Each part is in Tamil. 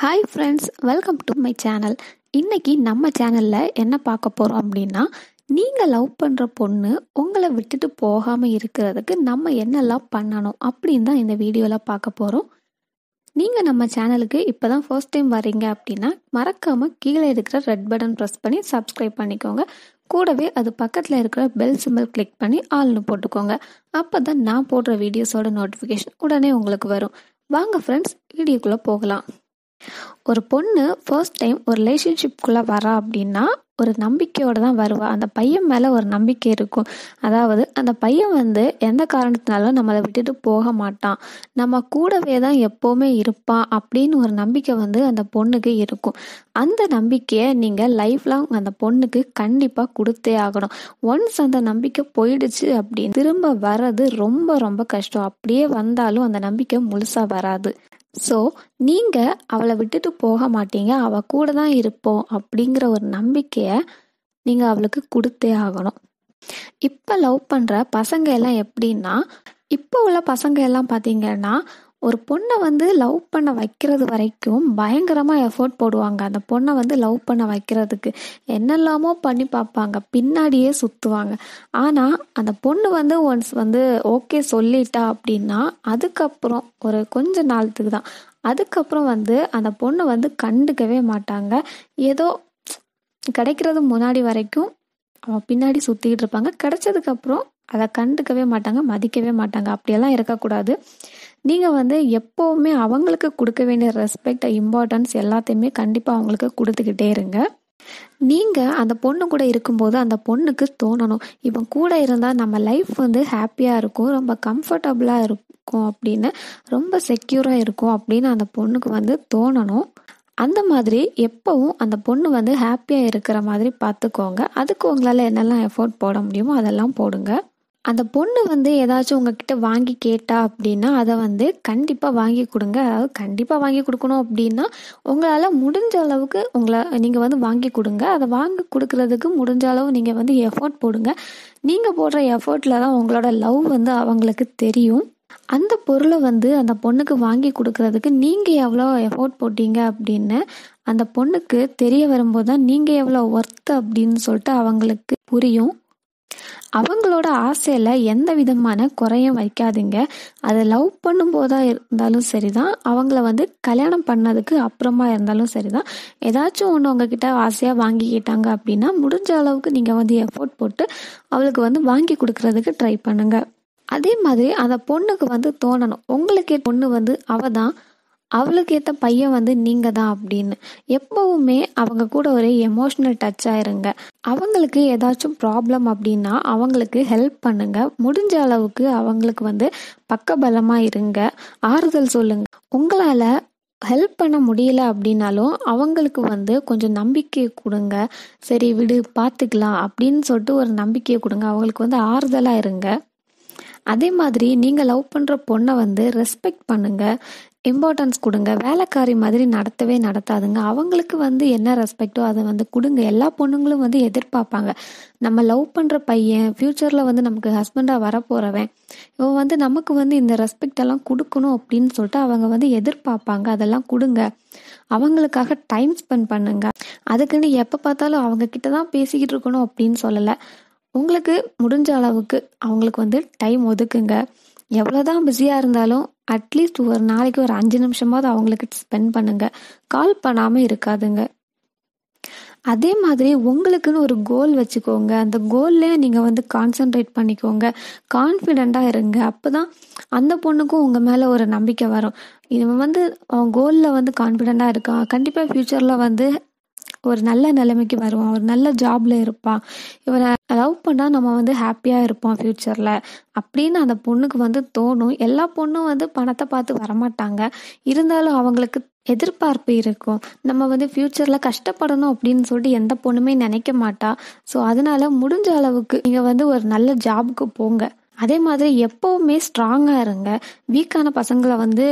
Hi friends, welcome to my channel. இன்னைக்கு நம்ம சேனலில் என்ன பார்க்க போகிறோம் அப்படின்னா, நீங்கள் லவ் பண்ணுற பொண்ணு உங்களை விட்டுட்டு போகாமல் இருக்கிறதுக்கு நம்ம என்னெல்லாம் பண்ணணும் அப்படின்னு தான் இந்த வீடியோவில் பார்க்க போகிறோம். நீங்கள் நம்ம சேனலுக்கு இப்போ தான் ஃபர்ஸ்ட் டைம் வரீங்க அப்படின்னா மறக்காமல் கீழே இருக்கிற ரெட் பட்டன் ப்ரெஸ் பண்ணி சப்ஸ்கிரைப் பண்ணிக்கோங்க. கூடவே அது பக்கத்தில் இருக்கிற பெல் சிம்பிள் கிளிக் பண்ணி ஆல்னு போட்டுக்கோங்க. அப்போ தான் நான் போடுற வீடியோஸோட நோட்டிஃபிகேஷன் உடனே உங்களுக்கு வரும். வாங்க ஃப்ரெண்ட்ஸ், வீடியோக்குள்ளே போகலாம். ஒரு பொண்ணு ஃபர்ஸ்ட் டைம் ஒரு ரிலேஷன்ஷிப்குள்ளே வரா அப்படின்னா ஒரு நம்பிக்கையோடு தான் வருவா. அந்த பையன் மேலே ஒரு நம்பிக்கை இருக்கும். அதாவது அந்த பையன் எந்த காரணத்தினாலும் நம்மளை விட்டுட்டு போக மாட்டான், நம்ம கூடவே தான் எப்போவுமே இருப்பான் அப்படின்னு ஒரு நம்பிக்கை அந்த பொண்ணுக்கு இருக்கும். அந்த நம்பிக்கையை நீங்கள் லைஃப் லாங் அந்த பொண்ணுக்கு கண்டிப்பாக கொடுத்தே ஆகணும். ஒன்ஸ் அந்த நம்பிக்கை போயிடுச்சு அப்படின்னு திரும்ப வர்றது ரொம்ப ரொம்ப கஷ்டம். அப்படியே வந்தாலும் அந்த நம்பிக்கை முழுசாக வராது. ஸோ நீங்கள் அவளை விட்டுட்டு போக மாட்டீங்க, அவள் கூட தான் இருப்போம் அப்படிங்கிற ஒரு நம்பிக்கையை நீங்கள் அவளுக்கு கொடுத்தே ஆகணும். இப்போ லவ் பண்ணுற பசங்க எல்லாம் எப்படின்னா, இப்போ உள்ள பசங்க எல்லாம் பார்த்தீங்கன்னா ஒரு பொண்ணை லவ் பண்ண வைக்கிறது வரைக்கும் பயங்கரமாக எஃபோர்ட் போடுவாங்க. அந்த பொண்ணை லவ் பண்ண வைக்கிறதுக்கு என்னெல்லாமோ பண்ணி பார்ப்பாங்க, பின்னாடியே சுற்றுவாங்க. ஆனால் அந்த பொண்ணு ஒன்ஸ் ஓகே சொல்லிட்டா அப்படின்னா அதுக்கப்புறம் ஒரு கொஞ்ச நாளத்துக்கு தான், அதுக்கப்புறம் அந்த பொண்ணை கண்டுக்கவே மாட்டாங்க. ஏதோ கிடைக்கிறது முன்னாடி வரைக்கும் அவன் பின்னாடி சுற்றிக்கிட்டு இருப்பாங்க. கிடைச்சதுக்கப்புறம் அதை கண்டுக்கவே மாட்டாங்க, மதிக்கவே மாட்டாங்க. அப்படியெல்லாம் இருக்கக்கூடாது. நீங்கள் எப்போவுமே அவங்களுக்கு கொடுக்க வேண்டிய ரெஸ்பெக்ட், இம்பார்ட்டன்ஸ் எல்லாத்தையுமே கண்டிப்பாக அவங்களுக்கு கொடுத்துக்கிட்டே இருங்க. நீங்கள் அந்த பொண்ணு கூட இருக்கும்போது அந்த பொண்ணுக்கு தோணணும், இவன் கூட இருந்தால் நம்ம லைஃப் ஹாப்பியாக இருக்கும், ரொம்ப கம்ஃபர்டபுளாக இருக்கும், அப்படின்னு ரொம்ப செக்யூராக இருக்கும் அப்படின்னு அந்த பொண்ணுக்கு தோணணும். அந்த மாதிரி எப்பவும் அந்த பொண்ணு ஹாப்பியாக இருக்கிற மாதிரி பார்த்துக்கோங்க. அதுக்கு உங்களால் என்னெல்லாம் எஃபோர்ட் போட முடியுமோ அதெல்லாம் போடுங்க. அந்த பொண்ணு ஏதாச்சும் உங்ககிட்ட வாங்கி கேட்டா அப்படின்னா அதை கண்டிப்பாக வாங்கி கொடுங்க. அதாவது கண்டிப்பாக வாங்கி கொடுக்கணும் அப்படின்னா உங்களால் முடிஞ்ச அளவுக்கு நீங்கள் வாங்கி கொடுங்க. அதை வாங்கி கொடுக்கறதுக்கு முடிஞ்ச அளவு நீங்கள் எஃபோர்ட் போடுங்க. நீங்கள் போடுற எஃபோர்ட்டில் தான் உங்களோட லவ் அவங்களுக்கு தெரியும். அந்த பொருளை அந்த பொண்ணுக்கு வாங்கி கொடுக்கறதுக்கு நீங்கள் எவ்வளோ எஃபோர்ட் போட்டீங்க அப்படின்னு அந்த பொண்ணுக்கு தெரிய வரும்போது தான் நீங்கள் எவ்வளோ ஒர்த்து அப்படின்னு சொல்லிட்டு அவங்களுக்கு புரியும். அவங்களோட ஆசையில் எந்த விதமான குறையும் வைக்காதீங்க. அதை லவ் பண்ணும்போதா இருந்தாலும் சரிதான், அவங்கள கல்யாணம் பண்ணதுக்கு அப்புறமா இருந்தாலும் சரிதான். ஏதாச்சும் ஒன்று உங்ககிட்ட ஆசையாக வாங்கிக்கிட்டாங்க அப்படின்னா முடிஞ்ச அளவுக்கு நீங்கள் எஃபோர்ட் போட்டு அவளுக்கு வாங்கி கொடுக்கறதுக்கு ட்ரை பண்ணுங்க. அதே மாதிரி அந்த பொண்ணுக்கு தோணணும், உங்களுக்கே பொண்ணு அவ தான், அவளுக்கு ஏற்ற பையன் நீங்கள் தான் அப்படின்னு. எப்பவுமே அவங்க கூட ஒரு எமோஷ்னல் டச் ஆயிருங்க. அவங்களுக்கு ஏதாச்சும் ப்ராப்ளம் அப்படின்னா அவங்களுக்கு ஹெல்ப் பண்ணுங்க. முடிஞ்ச அளவுக்கு அவங்களுக்கு பக்கபலமாக இருங்க, ஆறுதல் சொல்லுங்க. உங்களால் ஹெல்ப் பண்ண முடியல அப்படின்னாலும் அவங்களுக்கு கொஞ்சம் நம்பிக்கையை கொடுங்க. சரி விடு பார்த்துக்கலாம் அப்படின்னு சொல்லிட்டு ஒரு நம்பிக்கையை கொடுங்க. அவங்களுக்கு ஆறுதலாக இருங்க. அதே மாதிரி நீங்கள் லவ் பண்ணுற பொண்ணை ரெஸ்பெக்ட் பண்ணுங்க, இம்பார்ட்டன்ஸ் கொடுங்க. வேலைக்காரி மாதிரி நடத்தவே நடத்தாதுங்க. அவங்களுக்கு என்ன ரெஸ்பெக்டோ அதை கொடுங்க. எல்லா பொண்ணுங்களும் எதிர்பார்ப்பாங்க, நம்ம லவ் பண்ணுற பையன் ஃப்யூச்சரில் நமக்கு ஹஸ்பண்டாக வரப்போகிறவன், இவன் நமக்கு இந்த ரெஸ்பெக்ட் எல்லாம் கொடுக்கணும் அப்படின்னு சொல்லிட்டு அவங்க எதிர்பார்ப்பாங்க. அதெல்லாம் கொடுங்க. அவங்களுக்காக டைம் ஸ்பெண்ட் பண்ணுங்க. அதுக்குன்னு எப்போ பார்த்தாலும் அவங்க கிட்ட தான் பேசிக்கிட்டு இருக்கணும் அப்படின்னு சொல்லலை. உங்களுக்கு முடிஞ்ச அளவுக்கு அவங்களுக்கு டைம் ஒதுக்குங்க. எவ்வளோதான் பிஸியாக இருந்தாலும் அட்லீஸ்ட் ஒரு நாளைக்கு ஒரு 5 நிமிஷமாவது அவங்களுக்கு ஸ்பெண்ட் பண்ணுங்க. கால் பண்ணாமல் இருக்காதுங்க. அதே மாதிரி உங்களுக்குன்னு ஒரு கோல் வச்சுக்கோங்க. அந்த கோல்லே நீங்கள் கான்சென்ட்ரேட் பண்ணிக்கோங்க. கான்ஃபிடெண்ட்டாக இருங்க. அப்போ தான் அந்த பொண்ணுக்கும் உங்கள் மேலே ஒரு நம்பிக்கை வரும். இவன் அவன் கோலில் கான்ஃபிடெண்ட்டாக இருக்கான், கண்டிப்பாக ஃப்யூச்சரில் ஒரு நல்ல நிலைமைக்கு வருவான், ஒரு நல்ல ஜாப்ல இருப்பான், இவனை லவ் பண்ணால் நம்ம ஹாப்பியாக இருப்போம் ஃப்யூச்சரில் அப்படின்னு அந்த பொண்ணுக்கு தோணும். எல்லா பொண்ணும் பணத்தை பார்த்து வரமாட்டாங்க. இருந்தாலும் அவங்களுக்கு எதிர்பார்ப்பு இருக்கும், நம்ம ஃப்யூச்சரில் கஷ்டப்படணும் அப்படின்னு சொல்லிட்டு எந்த பொண்ணுமே நினைக்க மாட்டா. ஸோ அதனால முடிஞ்ச அளவுக்கு நீங்கள் ஒரு நல்ல ஜாபுக்கு போங்க. அதே மாதிரி எப்போவுமே ஸ்ட்ராங்காக இருங்க. வீக்கான பசங்களை வந்து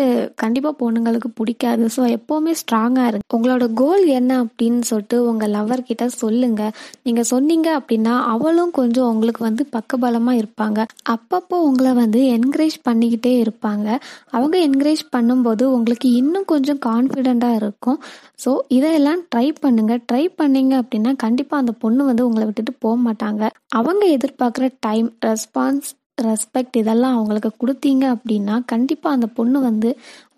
கண்டிப்பாக பொண்ணுங்களுக்கு பிடிக்காது. ஸோ எப்போவுமே ஸ்ட்ராங்காக இருங்க. உங்களோட கோல் என்ன அப்படின்னு சொல்லிட்டு உங்கள் லவர்கிட்ட சொல்லுங்கள். நீங்கள் சொன்னீங்க அப்படின்னா அவளும் கொஞ்சம் உங்களுக்கு வந்து பக்கபலமாக இருப்பாங்க. அப்பப்போ உங்களை வந்து என்கரேஜ் பண்ணிக்கிட்டே இருப்பாங்க. அவங்க என்கரேஜ் பண்ணும்போது உங்களுக்கு இன்னும் கொஞ்சம் கான்ஃபிடெண்ட்டாக இருக்கும். ஸோ இதையெல்லாம் ட்ரை பண்ணுங்கள். ட்ரை பண்ணீங்க அப்படின்னா கண்டிப்பாக அந்த பொண்ணு வந்து உங்களை விட்டுட்டு போக மாட்டாங்க. அவங்க எதிர்பார்க்குற டைம், ரெஸ்பெக்ட் இதெல்லாம் அவங்களுக்கு கொடுத்தீங்க அப்படின்னா கண்டிப்பாக அந்த பொண்ணு வந்து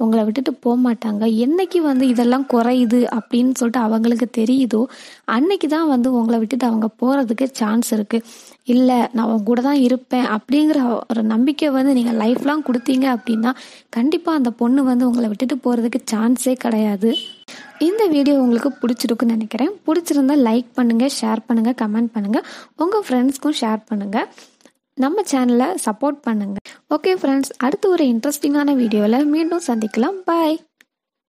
உங்களை விட்டுட்டு போக மாட்டாங்க. என்னைக்கு வந்து இதெல்லாம் குறையுது அப்படின்னு சொல்லிட்டு அவங்களுக்கு தெரியுதோ அன்னைக்கு தான் வந்து உங்களை விட்டுட்டு அவங்க போகிறதுக்கு சான்ஸ் இருக்குது. இல்லை நான் அவங்க கூட தான் இருப்பேன் அப்படிங்கிற ஒரு நம்பிக்கை வந்து நீங்கள் லைஃப்லாம் கொடுத்தீங்க அப்படின்னா கண்டிப்பாக அந்த பொண்ணு வந்து உங்களை விட்டுட்டு போகிறதுக்கு சான்ஸே கிடையாது. இந்த வீடியோ உங்களுக்கு பிடிச்சிருக்குன்னு நினைக்கிறேன். பிடிச்சிருந்தா லைக் பண்ணுங்கள், ஷேர் பண்ணுங்கள், கமெண்ட் பண்ணுங்கள், உங்கள் ஃப்ரெண்ட்ஸ்க்கும் ஷேர் பண்ணுங்கள். நம்ம சேனலை சப்போர்ட் பண்ணுங்கள். ஓகே ஃப்ரெண்ட்ஸ், அடுத்து ஒரு இன்ட்ரெஸ்டிங்கான வீடியோவில் மீண்டும் சந்திக்கலாம். பாய்.